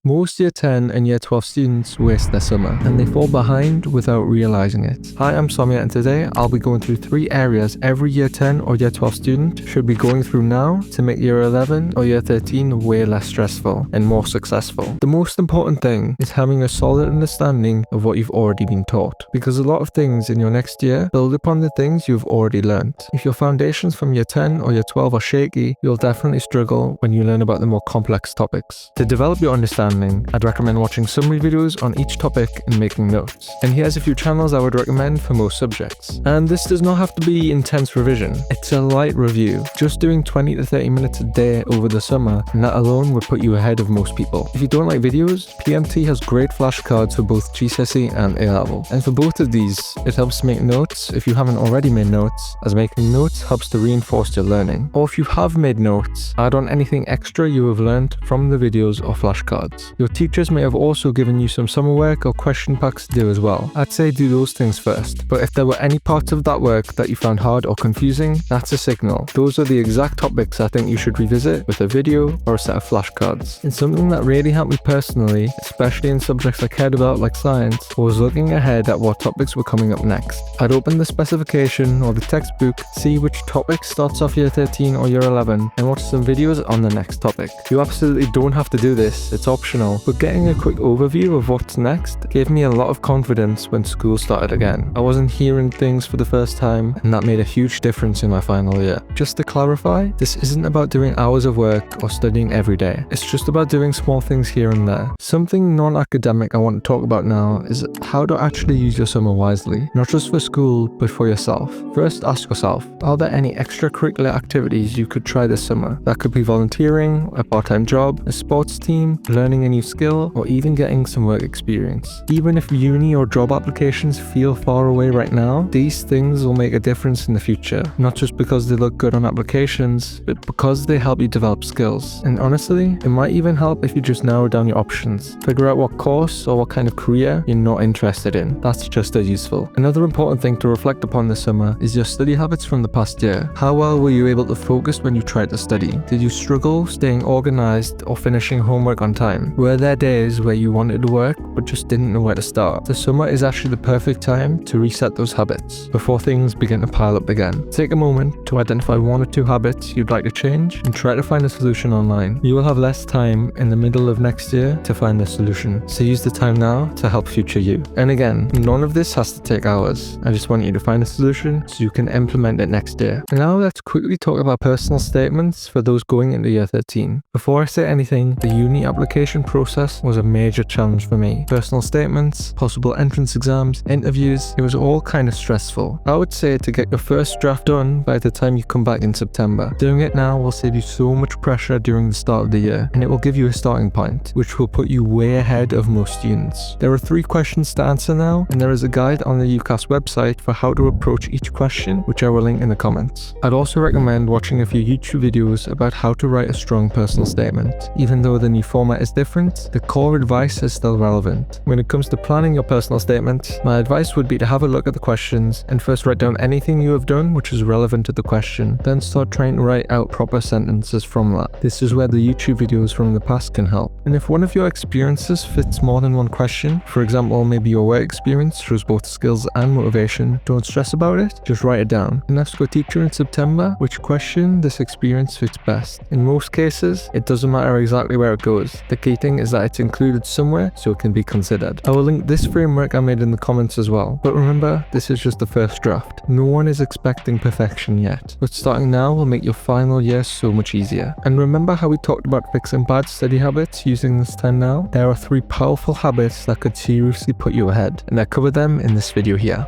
Most Year 10 and Year 12 students waste their summer, and they fall behind without realizing it. Hi, I'm Soumya, and today I'll be going through 3 areas every Year 10 or Year 12 student should be going through now to make Year 11 or Year 13 way less stressful and more successful. The most important thing is having a solid understanding of what you've already been taught, because a lot of things in your next year build upon the things you've already learned. If your foundations from Year 10 or Year 12 are shaky, you'll definitely struggle when you learn about the more complex topics. To develop your understanding, I'd recommend watching summary videos on each topic and making notes. And here's a few channels I would recommend for most subjects. And this does not have to be intense revision. It's a light review. Just doing 20 to 30 minutes a day over the summer, and that alone would put you ahead of most people. If you don't like videos, PMT has great flashcards for both GCSE and A-level. And for both of these, it helps to make notes if you haven't already made notes, as making notes helps to reinforce your learning. Or if you have made notes, add on anything extra you have learned from the videos or flashcards. Your teachers may have also given you some summer work or question packs to do as well. I'd say do those things first, but if there were any parts of that work that you found hard or confusing, that's a signal. Those are the exact topics I think you should revisit with a video or a set of flashcards. And something that really helped me personally, especially in subjects I cared about like science, was looking ahead at what topics were coming up next. I'd open the specification or the textbook, see which topic starts off Year 13 or Year 11, and watch some videos on the next topic. You absolutely don't have to do this, it's optional, but getting a quick overview of what's next gave me a lot of confidence when school started again. I wasn't hearing things for the first time, and that made a huge difference in my final year. Just to clarify, this isn't about doing hours of work or studying every day. It's just about doing small things here and there. Something non-academic I want to talk about now is how to actually use your summer wisely, not just for school, but for yourself. First, ask yourself, are there any extracurricular activities you could try this summer? That could be volunteering, a part-time job, a sports team, learning a new skill, or even getting some work experience. Even if uni or job applications feel far away right now, these things will make a difference in the future, not just because they look good on applications, but because they help you develop skills. And honestly, it might even help if you just narrow down your options. Figure out what course or what kind of career you're not interested in. That's just as useful. Another important thing to reflect upon this summer is your study habits from the past year. How well were you able to focus when you tried to study? Did you struggle staying organized or finishing homework on time? Were there days where you wanted to work but just didn't know where to start? The summer is actually the perfect time to reset those habits before things begin to pile up again. Take a moment to identify 1 or 2 habits you'd like to change and try to find a solution online. You will have less time in the middle of next year to find the solution, so use the time now to help future you. And again, none of this has to take hours. I just want you to find a solution so you can implement it next year. And now let's quickly talk about personal statements for those going into Year 13. Before I say anything, the uni application process was a major challenge for me. Personal statements, possible entrance exams, interviews, it was all kind of stressful. I would say to get your first draft done by the time you come back in September. Doing it now will save you so much pressure during the start of the year, and it will give you a starting point, which will put you way ahead of most students. There are 3 questions to answer now, and there is a guide on the UCAS website for how to approach each question, which I will link in the comments. I'd also recommend watching a few YouTube videos about how to write a strong personal statement. Even though the new format is different, the core advice is still relevant. When it comes to planning your personal statement, my advice would be to have a look at the questions and first write down anything you have done which is relevant to the question, then start trying to write out proper sentences from that. This is where the YouTube videos from the past can help. And if one of your experiences fits more than one question, for example, maybe your work experience shows both skills and motivation, don't stress about it, just write it down and ask your teacher in September which question this experience fits best. In most cases, it doesn't matter exactly where it goes. The key thing is that it's included somewhere so it can be considered. I will link this framework I made in the comments as well. But remember, this is just the first draft. No one is expecting perfection yet, but starting now will make your final year so much easier. And remember how we talked about fixing bad study habits using this time now? There are 3 powerful habits that could seriously put you ahead, and I covered them in this video here.